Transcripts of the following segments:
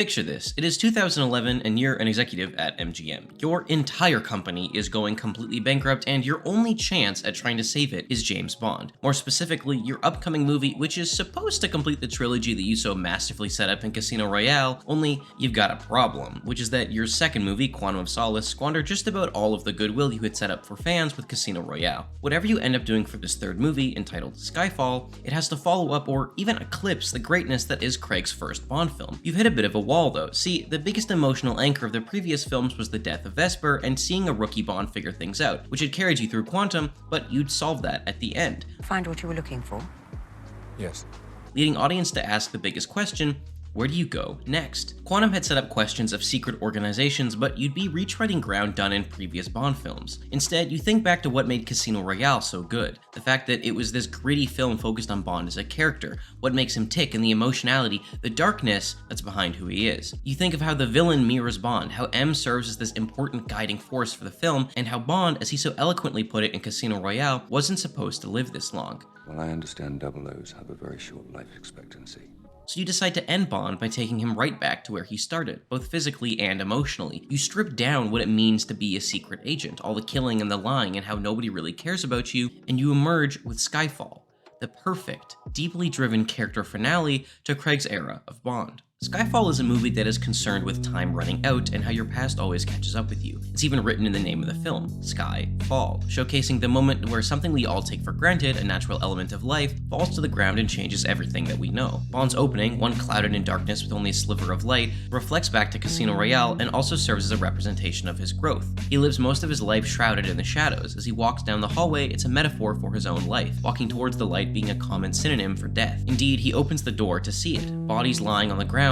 Picture this, it is 2011 and you're an executive at MGM. Your entire company is going completely bankrupt and your only chance at trying to save it is James Bond. More specifically, your upcoming movie, which is supposed to complete the trilogy that you so masterfully set up in Casino Royale, only you've got a problem, which is that your second movie, Quantum of Solace, squandered just about all of the goodwill you had set up for fans with Casino Royale. Whatever you end up doing for this third movie, entitled Skyfall, it has to follow up or even eclipse the greatness that is Craig's first Bond film. You've hit a bit of a wall though. See, the biggest emotional anchor of the previous films was the death of Vesper and seeing a rookie Bond figure things out, which had carried you through Quantum, but you'd solve that at the end. Find what you were looking for? Yes. Leading audience to ask the biggest question: where do you go next? Quantum had set up questions of secret organizations, but you'd be retreading ground done in previous Bond films. Instead, you think back to what made Casino Royale so good. The fact that it was this gritty film focused on Bond as a character, what makes him tick, and the emotionality, the darkness that's behind who he is. You think of how the villain mirrors Bond, how M serves as this important guiding force for the film, and how Bond, as he so eloquently put it in Casino Royale, wasn't supposed to live this long. Well, I understand double O's have a very short life expectancy. So you decide to end Bond by taking him right back to where he started, both physically and emotionally. You strip down what it means to be a secret agent, all the killing and the lying and how nobody really cares about you, and you emerge with Skyfall, the perfect, deeply driven character finale to Craig's era of Bond. Skyfall is a movie that is concerned with time running out and how your past always catches up with you. It's even written in the name of the film, Skyfall, showcasing the moment where something we all take for granted, a natural element of life, falls to the ground and changes everything that we know. Bond's opening, one clouded in darkness with only a sliver of light, reflects back to Casino Royale and also serves as a representation of his growth. He lives most of his life shrouded in the shadows. As he walks down the hallway, it's a metaphor for his own life, walking towards the light being a common synonym for death. Indeed, he opens the door to see it, bodies lying on the ground,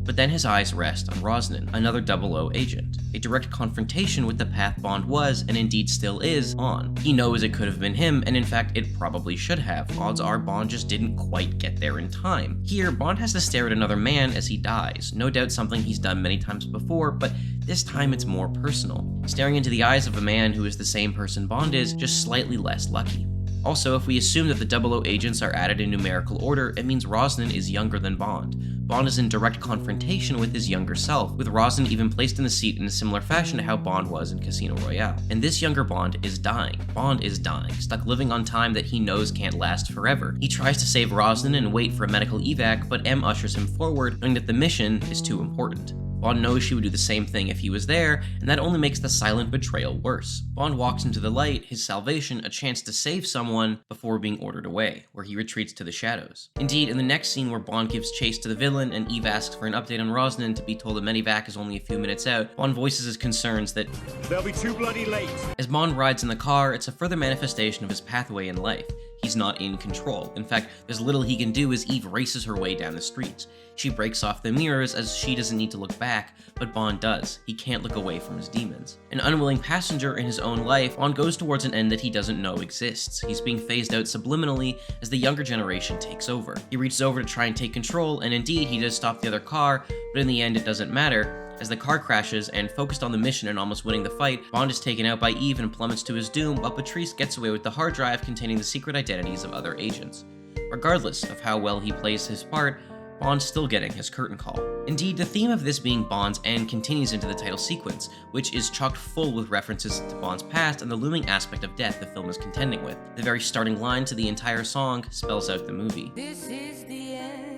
but then his eyes rest on Rosnan, another 00 agent, a direct confrontation with the path Bond was, and indeed still is, on. He knows it could have been him, and in fact it probably should have. Odds are Bond just didn't quite get there in time. Here, Bond has to stare at another man as he dies, no doubt something he's done many times before, but this time it's more personal. Staring into the eyes of a man who is the same person Bond is, just slightly less lucky. Also, if we assume that the 00 agents are added in numerical order, it means Rosnan is younger than Bond. Bond is in direct confrontation with his younger self, with Rosnan even placed in the seat in a similar fashion to how Bond was in Casino Royale. And this younger Bond is dying. Bond is dying, stuck living on time that he knows can't last forever. He tries to save Rosnan and wait for a medical evac, but M ushers him forward, knowing that the mission is too important. Bond knows she would do the same thing if he was there, and that only makes the silent betrayal worse. Bond walks into the light, his salvation, a chance to save someone, before being ordered away, where he retreats to the shadows. Indeed, in the next scene where Bond gives chase to the villain and Eve asks for an update on Rosnan to be told that Medivac is only a few minutes out, Bond voices his concerns that they'll be too bloody late. As Bond rides in the car, it's a further manifestation of his pathway in life. He's not in control. In fact, there's little he can do as Eve races her way down the streets. She breaks off the mirrors as she doesn't need to look back, but Bond does. He can't look away from his demons. An unwilling passenger in his own life, Bond goes towards an end that he doesn't know exists. He's being phased out subliminally as the younger generation takes over. He reaches over to try and take control, and indeed he does stop the other car, but in the end it doesn't matter. As the car crashes, and focused on the mission and almost winning the fight, Bond is taken out by Eve and plummets to his doom, while Patrice gets away with the hard drive containing the secret identities of other agents. Regardless of how well he plays his part, Bond's still getting his curtain call. Indeed, the theme of this being Bond's end continues into the title sequence, which is chock full with references to Bond's past and the looming aspect of death the film is contending with. The very starting line to the entire song spells out the movie. This is the end.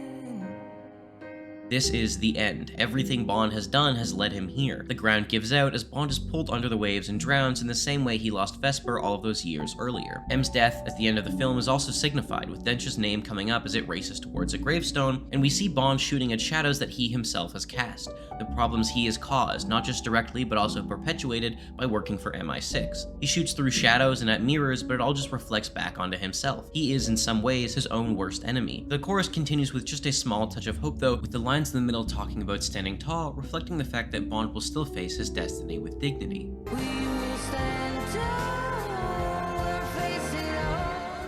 This is the end. Everything Bond has done has led him here. The ground gives out as Bond is pulled under the waves and drowns in the same way he lost Vesper all of those years earlier. M's death at the end of the film is also signified, with Dench's name coming up as it races towards a gravestone, and we see Bond shooting at shadows that he himself has cast, the problems he has caused, not just directly but also perpetuated by working for MI6. He shoots through shadows and at mirrors, but it all just reflects back onto himself. He is in some ways his own worst enemy. The chorus continues with just a small touch of hope though, with the lines in the middle talking about standing tall, reflecting the fact that Bond will still face his destiny with dignity.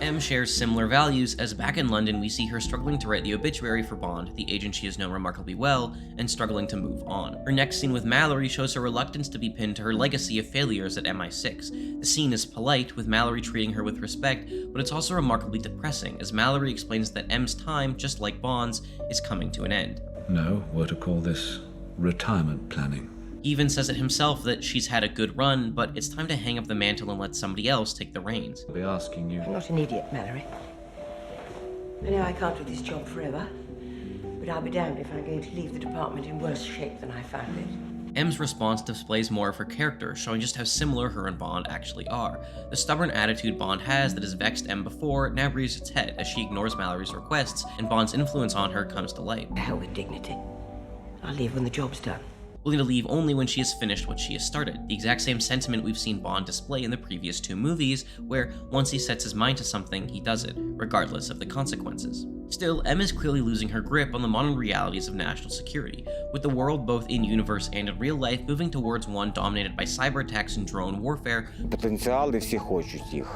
M shares similar values, as back in London we see her struggling to write the obituary for Bond, the agent she has known remarkably well, and struggling to move on. Her next scene with Mallory shows her reluctance to be pinned to her legacy of failures at MI6. The scene is polite, with Mallory treating her with respect, but it's also remarkably depressing, as Mallory explains that M's time, just like Bond's, is coming to an end. Know what to call this retirement planning. He even says it himself that she's had a good run, but it's time to hang up the mantle and let somebody else take the reins. I'll be asking you. I'm not an idiot, Mallory. I know I can't do this job forever, but I'll be damned if I'm going to leave the department in worse shape than I found it. M's response displays more of her character, showing just how similar her and Bond actually are. The stubborn attitude Bond has that has vexed M before now rears its head as she ignores Mallory's requests, and Bond's influence on her comes to light. The hell with dignity. I'll leave when the job's done. Willing to leave only when she has finished what she has started. The exact same sentiment we've seen Bond display in the previous two movies, where once he sets his mind to something, he does it, regardless of the consequences. Still, M is clearly losing her grip on the modern realities of national security, with the world both in universe and in real life moving towards one dominated by cyber attacks and drone warfare. Потенциалы все хочут их.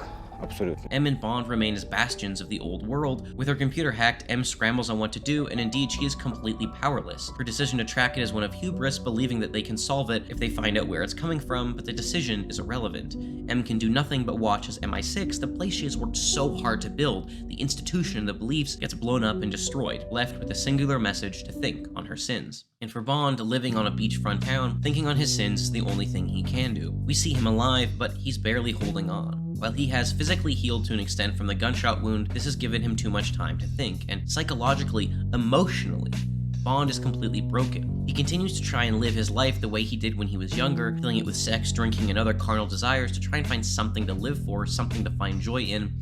Absolutely. M and Bond remain as bastions of the old world. With her computer hacked, M scrambles on what to do, and indeed she is completely powerless. Her decision to track it is one of hubris, believing that they can solve it if they find out where it's coming from, but the decision is irrelevant. M can do nothing but watch as MI6, the place she has worked so hard to build, the institution and the beliefs, gets blown up and destroyed, left with a singular message to think on her sins. And for Bond, living on a beachfront town, thinking on his sins is the only thing he can do. We see him alive, but he's barely holding on. While he has physically healed to an extent from the gunshot wound, this has given him too much time to think, and psychologically, emotionally, Bond is completely broken. He continues to try and live his life the way he did when he was younger, filling it with sex, drinking, and other carnal desires to try and find something to live for, something to find joy in,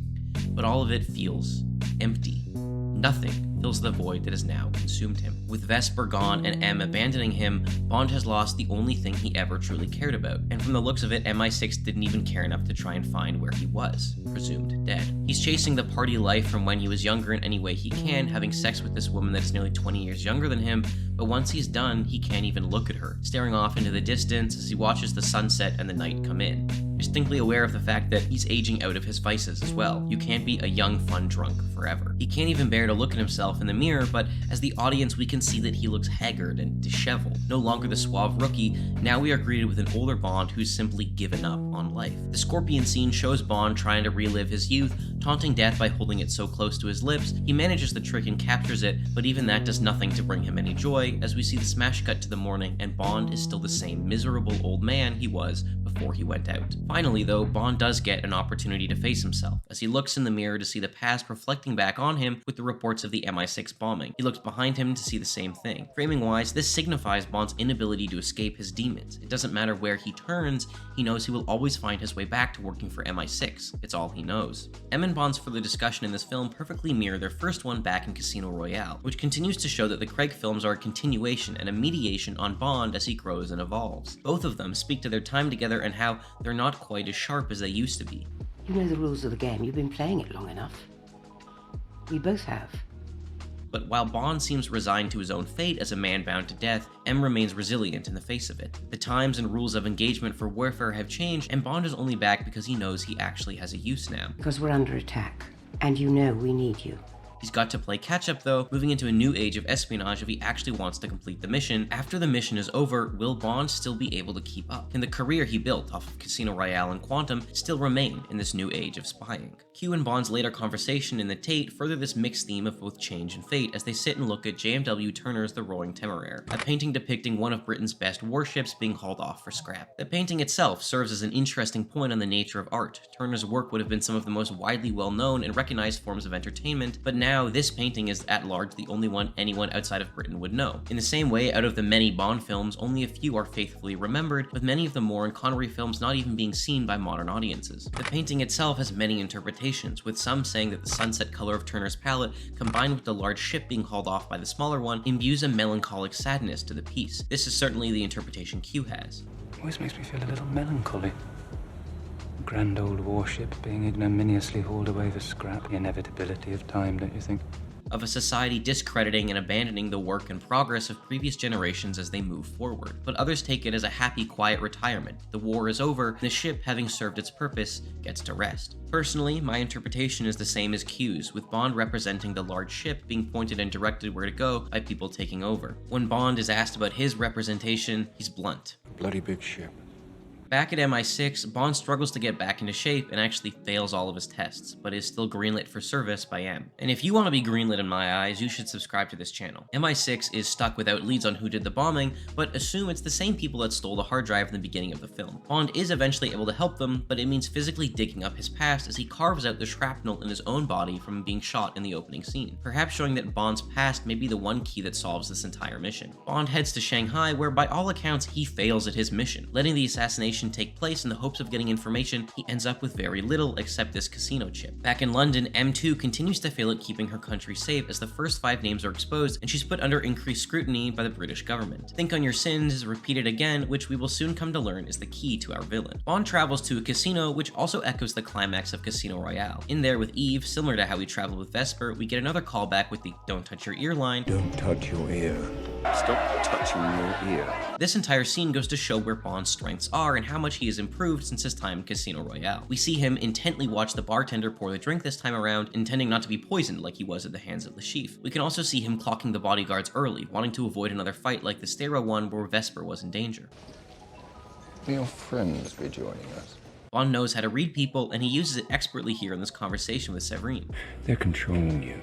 but all of it feels empty. Nothing fills the void that has now consumed him. With Vesper gone and M abandoning him, Bond has lost the only thing he ever truly cared about. And from the looks of it, MI6 didn't even care enough to try and find where he was, presumed dead. He's chasing the party life from when he was younger in any way he can, having sex with this woman that is nearly 20 years younger than him, but once he's done, he can't even look at her, staring off into the distance as he watches the sunset and the night come in. Distinctly aware of the fact that he's aging out of his vices as well. You can't be a young, fun drunk forever. He can't even bear to look at himself in the mirror, but as the audience we can see that he looks haggard and disheveled. No longer the suave rookie, now we are greeted with an older Bond who's simply given up on life. The scorpion scene shows Bond trying to relive his youth, taunting death by holding it so close to his lips. He manages the trick and captures it, but even that does nothing to bring him any joy, as we see the smash cut to the morning and Bond is still the same miserable old man he was before he went out. Finally though, Bond does get an opportunity to face himself, as he looks in the mirror to see the past reflecting back on him with the reports of the MI6 bombing. He looks behind him to see the same thing. Framing-wise, this signifies Bond's inability to escape his demons. It doesn't matter where he turns, he knows he will always find his way back to working for MI6. It's all he knows. M and Bond's further discussion in this film perfectly mirror their first one back in Casino Royale, which continues to show that the Craig films are a continuation and a mediation on Bond as he grows and evolves. Both of them speak to their time together and how they're not quite as sharp as they used to be. You know the rules of the game. You've been playing it long enough. We both have. But while Bond seems resigned to his own fate as a man bound to death, M remains resilient in the face of it. The times and rules of engagement for warfare have changed, and Bond is only back because he knows he actually has a use now. Because we're under attack, and you know we need you. He's got to play catch-up though, moving into a new age of espionage if he actually wants to complete the mission. After the mission is over, will Bond still be able to keep up? Can the career he built off of Casino Royale and Quantum still remain in this new age of spying? Q and Bond's later conversation in the Tate further this mixed theme of both change and fate as they sit and look at JMW Turner's The Roaring Temeraire, a painting depicting one of Britain's best warships being hauled off for scrap. The painting itself serves as an interesting point on the nature of art. Turner's work would have been some of the most widely well-known and recognized forms of entertainment, but now this painting is at large the only one anyone outside of Britain would know. In the same way, out of the many Bond films, only a few are faithfully remembered, with many of the Moore and Connery films not even being seen by modern audiences. The painting itself has many interpretations, with some saying that the sunset color of Turner's palette, combined with the large ship being hauled off by the smaller one, imbues a melancholic sadness to the piece. This is certainly the interpretation Q has. Always makes me feel a little melancholy. A grand old warship being ignominiously hauled away for scrap. The inevitability of time, don't you think? Of a society discrediting and abandoning the work and progress of previous generations as they move forward. But others take it as a happy, quiet retirement. The war is over, and the ship, having served its purpose, gets to rest. Personally, my interpretation is the same as Q's, with Bond representing the large ship being pointed and directed where to go by people taking over. When Bond is asked about his representation, he's blunt. Bloody big ship. Back at MI6, Bond struggles to get back into shape and actually fails all of his tests, but is still greenlit for service by M. And if you want to be greenlit in my eyes, you should subscribe to this channel. MI6 is stuck without leads on who did the bombing, but assume it's the same people that stole the hard drive in the beginning of the film. Bond is eventually able to help them, but it means physically digging up his past as he carves out the shrapnel in his own body from being shot in the opening scene, perhaps showing that Bond's past may be the one key that solves this entire mission. Bond heads to Shanghai, where by all accounts he fails at his mission. Letting the assassination take place in the hopes of getting information, he ends up with very little except this casino chip. Back in London, M2 continues to fail at keeping her country safe as the first 5 names are exposed and she's put under increased scrutiny by the British government. Think on your sins is repeated again, which we will soon come to learn is the key to our villain. Bond travels to a casino, which also echoes the climax of Casino Royale. In there with Eve, similar to how we traveled with Vesper, we get another callback with the "Don't touch your ear" line. Don't touch your ear. Stop touching your ear. This entire scene goes to show where Bond's strengths are and how much he has improved since his time in Casino Royale. We see him intently watch the bartender pour the drink this time around, intending not to be poisoned like he was at the hands of the chief. We can also see him clocking the bodyguards early, wanting to avoid another fight like the Stera one where Vesper was in danger. Will your friends be joining us? Bond knows how to read people, and he uses it expertly here in this conversation with Severine. They're controlling you.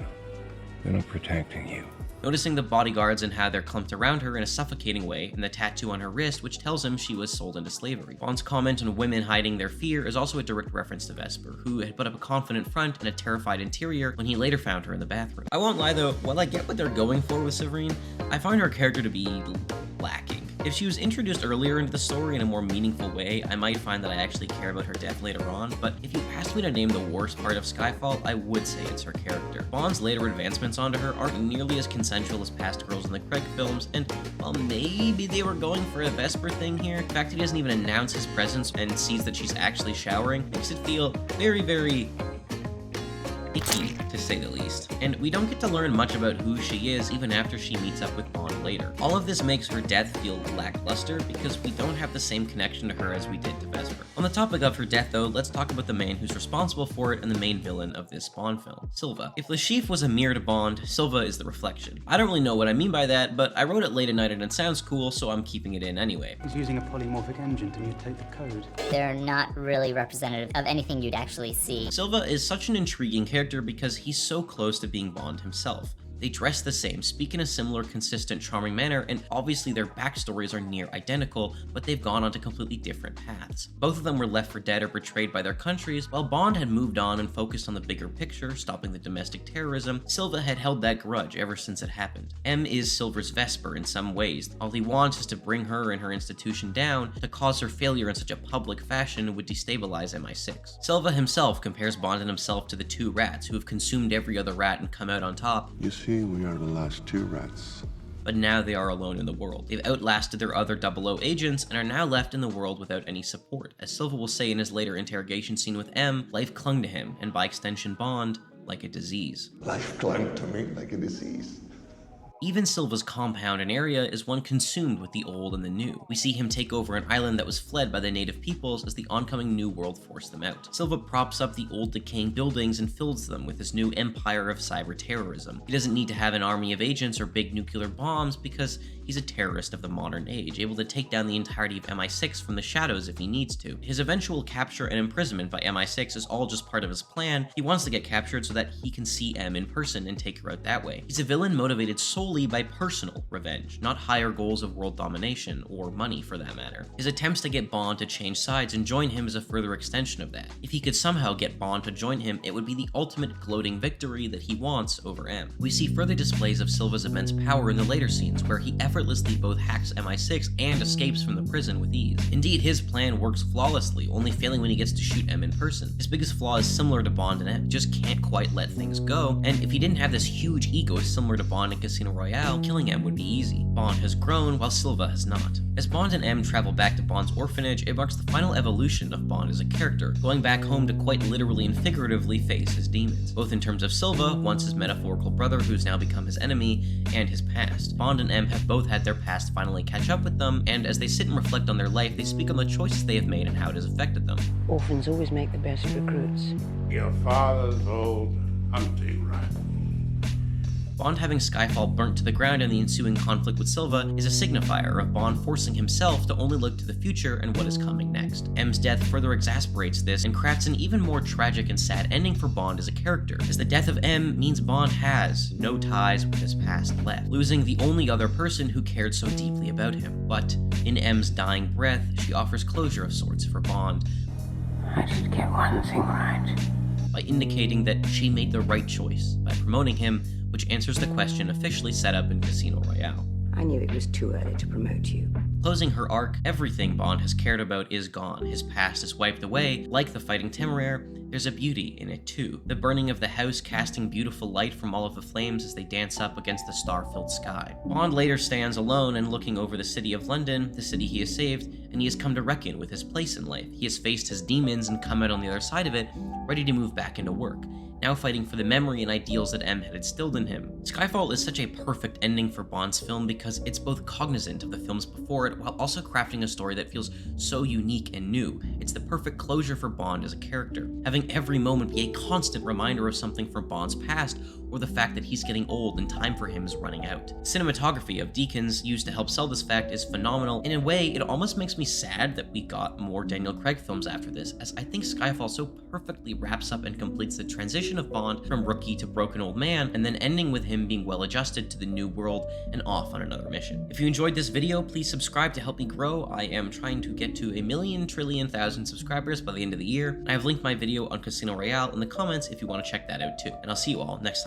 They're not protecting you. Noticing the bodyguards and how they're clumped around her in a suffocating way, and the tattoo on her wrist which tells him she was sold into slavery. Bond's comment on women hiding their fear is also a direct reference to Vesper, who had put up a confident front and a terrified interior when he later found her in the bathroom. I won't lie though, while I get what they're going for with Severine, I find her character to be lacking. If she was introduced earlier into the story in a more meaningful way, I might find that I actually care about her death later on, but if you asked me to name the worst part of Skyfall, I would say it's her character. Bond's later advancements onto her aren't nearly as consensual as past girls in the Craig films, and while maybe they were going for a Vesper thing here, the fact that he doesn't even announce his presence and sees that she's actually showering makes it feel very, very icky, to say the least. And we don't get to learn much about who she is even after she meets up with Bond later. All of this makes her death feel lackluster because we don't have the same connection to her as we did to Vesper. On the topic of her death though, let's talk about the man who's responsible for it and the main villain of this Bond film, Silva. If Le Chiffre was a mirror to Bond, Silva is the reflection. I don't really know what I mean by that, but I wrote it late at night and it sounds cool, so I'm keeping it in anyway. He's using a polymorphic engine to mutate the code. They're not really representative of anything you'd actually see. Silva is such an intriguing character because he's so close to being Bond himself. They dress the same, speak in a similar, consistent, charming manner, and obviously their backstories are near identical, but they've gone onto completely different paths. Both of them were left for dead or betrayed by their countries, while Bond had moved on and focused on the bigger picture, stopping the domestic terrorism. Silva had held that grudge ever since it happened. M is Silver's Vesper in some ways. All he wants is to bring her and her institution down. To cause her failure in such a public fashion would destabilize MI6. Silva himself compares Bond and himself to the 2 rats who have consumed every other rat and come out on top. You see, we are the last 2 rats. But now they are alone in the world. They've outlasted their other 00 agents and are now left in the world without any support. As Silva will say in his later interrogation scene with M, life clung to him, and by extension Bond, like a disease. Life clung to me like a disease. Even Silva's compound and area is one consumed with the old and the new. We see him take over an island that was fled by the native peoples as the oncoming new world forced them out. Silva props up the old decaying buildings and fills them with his new empire of cyber terrorism. He doesn't need to have an army of agents or big nuclear bombs because he's a terrorist of the modern age, able to take down the entirety of MI6 from the shadows if he needs to. His eventual capture and imprisonment by MI6 is all just part of his plan. He wants to get captured so that he can see M in person and take her out that way. He's a villain motivated solely by personal revenge, not higher goals of world domination, or money for that matter. His attempts to get Bond to change sides and join him is a further extension of that. If he could somehow get Bond to join him, it would be the ultimate gloating victory that he wants over M. We see further displays of Silva's immense power in the later scenes, where he effortlessly both hacks MI6 and escapes from the prison with ease. Indeed, his plan works flawlessly, only failing when he gets to shoot M in person. His biggest flaw is similar to Bond and M, just can't quite let things go, and if he didn't have this huge ego similar to Bond in Casino Royale, killing M would be easy. Bond has grown, while Silva has not. As Bond and M travel back to Bond's orphanage, it marks the final evolution of Bond as a character, going back home to quite literally and figuratively face his demons, both in terms of Silva, once his metaphorical brother who's now become his enemy, and his past. Bond and M have both had their past finally catch up with them, and as they sit and reflect on their life, they speak on the choices they have made and how it has affected them. Orphans always make the best recruits. Your father's old hunting rifle. Bond having Skyfall burnt to the ground in the ensuing conflict with Silva is a signifier of Bond forcing himself to only look to the future and what is coming next. M's death further exasperates this and crafts an even more tragic and sad ending for Bond as a character, as the death of M means Bond has no ties with his past left, losing the only other person who cared so deeply about him. But in M's dying breath, she offers closure of sorts for Bond. I should get one thing right. By indicating that she made the right choice by promoting him, which answers the question officially set up in Casino Royale. I knew it was too early to promote you. Closing her arc, everything Bond has cared about is gone. His past is wiped away. Like the Fighting Temeraire, there's a beauty in it too. The burning of the house casting beautiful light from all of the flames as they dance up against the star-filled sky. Bond later stands alone and looking over the city of London, the city he has saved, and he has come to reckon with his place in life. He has faced his demons and come out on the other side of it, ready to move back into work, now fighting for the memory and ideals that M had instilled in him. Skyfall is such a perfect ending for Bond's film because it's both cognizant of the films before it while also crafting a story that feels so unique and new. It's the perfect closure for Bond as a character, having every moment be a constant reminder of something from Bond's past or the fact that he's getting old and time for him is running out. Cinematography of Deakins used to help sell this fact is phenomenal. In a way, it almost makes me sad that we got more Daniel Craig films after this, as I think Skyfall so perfectly wraps up and completes the transition of Bond from rookie to broken old man, and then ending with him being well adjusted to the new world and off on another mission. If you enjoyed this video, please subscribe to help me grow. I am trying to get to 1,000,000,000,000,000 subscribers by the end of the year. I have linked my video on Casino Royale in the comments if you want to check that out too, and I'll see you all next time.